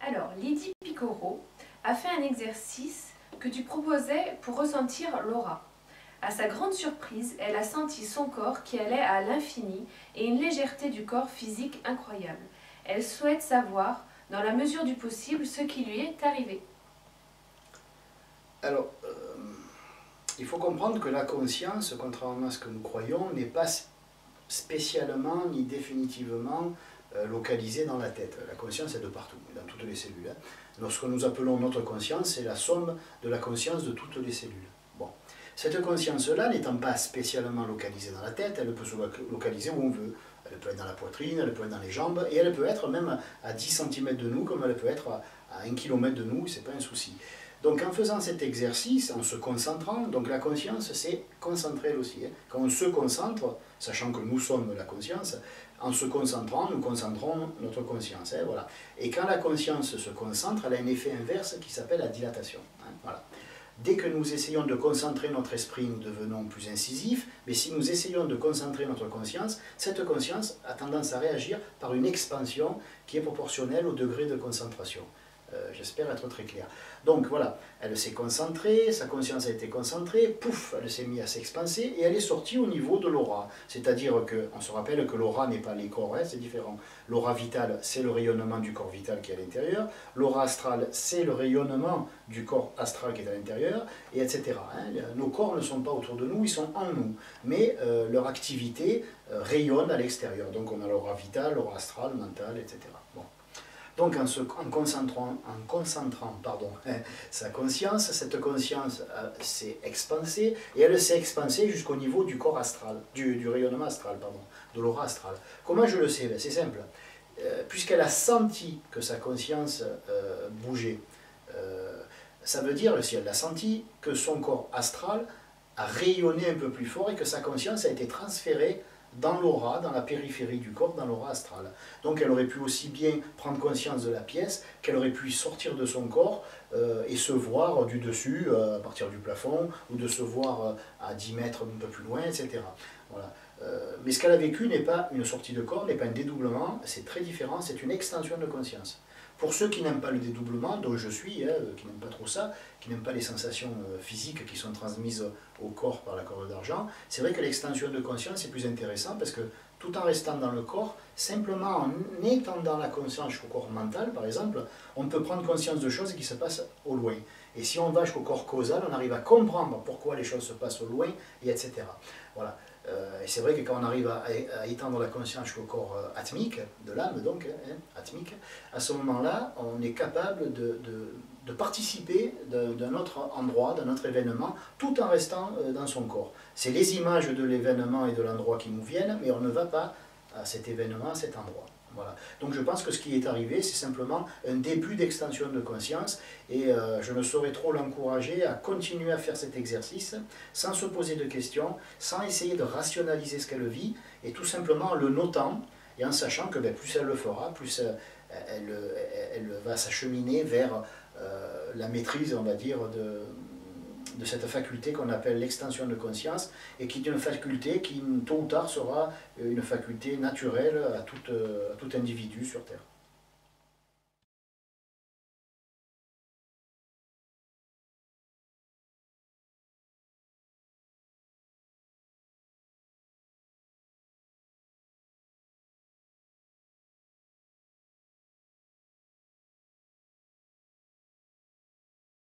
Alors, Lydie Picoro a fait un exercice que tu proposais pour ressentir l'aura. À sa grande surprise, elle a senti son corps qui allait à l'infini et une légèreté du corps physique incroyable. Elle souhaite savoir, dans la mesure du possible, ce qui lui est arrivé. Alors, il faut comprendre que la conscience, contrairement à ce que nous croyons, n'est pas spécialement ni définitivement localisée dans la tête. La conscience est de partout, dans toutes les cellules. Alors, ce que nous appelons notre conscience, c'est la somme de la conscience de toutes les cellules. Bon. Cette conscience-là, n'étant pas spécialement localisée dans la tête, elle peut se localiser où on veut. Elle peut être dans la poitrine, elle peut être dans les jambes, et elle peut être même à 10 cm de nous, comme elle peut être à 1 km de nous, c'est pas un souci. Donc en faisant cet exercice, en se concentrant, donc la conscience c'est concentrer elle aussi. Quand on se concentre, sachant que nous sommes la conscience, en se concentrant, nous concentrons notre conscience. Voilà. Et quand la conscience se concentre, elle a un effet inverse qui s'appelle la dilatation. Voilà. Dès que nous essayons de concentrer notre esprit, nous devenons plus incisifs, mais si nous essayons de concentrer notre conscience, cette conscience a tendance à réagir par une expansion qui est proportionnelle au degré de concentration. J'espère être très clair. Donc voilà, elle s'est concentrée, sa conscience a été concentrée, pouf, elle s'est mise à s'expanser et elle est sortie au niveau de l'aura. C'est-à-dire qu'on se rappelle que l'aura n'est pas les corps, c'est différent. L'aura vitale, c'est le rayonnement du corps vital qui est à l'intérieur. L'aura astrale, c'est le rayonnement du corps astral qui est à l'intérieur, et etc. Nos corps ne sont pas autour de nous, ils sont en nous. Mais leur activité rayonne à l'extérieur. Donc on a l'aura vitale, l'aura astrale, mentale, etc. Bon. Donc en concentrant sa conscience, cette conscience s'est expansée, et elle s'est expansée jusqu'au niveau du corps astral, du rayonnement astral, pardon, de l'aura astrale. Comment je le sais? C'est simple. Puisqu'elle a senti que sa conscience bougeait, ça veut dire, si elle l'a senti, que son corps astral a rayonné un peu plus fort et que sa conscience a été transférée dans l'aura, dans la périphérie du corps, dans l'aura astrale. Donc elle aurait pu aussi bien prendre conscience de la pièce, qu'elle aurait pu sortir de son corps et se voir du dessus, à partir du plafond, ou de se voir à 10 mètres un peu plus loin, etc. Voilà. Mais ce qu'elle a vécu n'est pas une sortie de corps, n'est pas un dédoublement, c'est très différent, c'est une extension de conscience. Pour ceux qui n'aiment pas le dédoublement, dont je suis, qui n'aiment pas trop ça, qui n'aiment pas les sensations physiques qui sont transmises au corps par la corde d'argent, c'est vrai que l'extension de conscience est plus intéressant parce que tout en restant dans le corps, simplement en étendant la conscience jusqu'au corps mental, par exemple, on peut prendre conscience de choses qui se passent au loin. Et si on va jusqu'au corps causal, on arrive à comprendre pourquoi les choses se passent au loin, et etc. Voilà. Et c'est vrai que quand on arrive à étendre la conscience jusqu'au corps atmique, de l'âme donc, atmique, à ce moment-là, on est capable de participer d'un autre endroit, d'un autre événement, tout en restant dans son corps. C'est les images de l'événement et de l'endroit qui nous viennent, mais on ne va pas à cet événement, à cet endroit. Voilà. Donc je pense que ce qui est arrivé, c'est simplement un début d'extension de conscience, et je ne saurais trop l'encourager à continuer à faire cet exercice sans se poser de questions, sans essayer de rationaliser ce qu'elle vit, et tout simplement en le notant et en sachant que plus elle le fera, plus elle va s'acheminer vers la maîtrise, on va dire, de cette faculté qu'on appelle l'extension de conscience, et qui est une faculté qui, tôt ou tard, sera une faculté naturelle à tout individu sur Terre.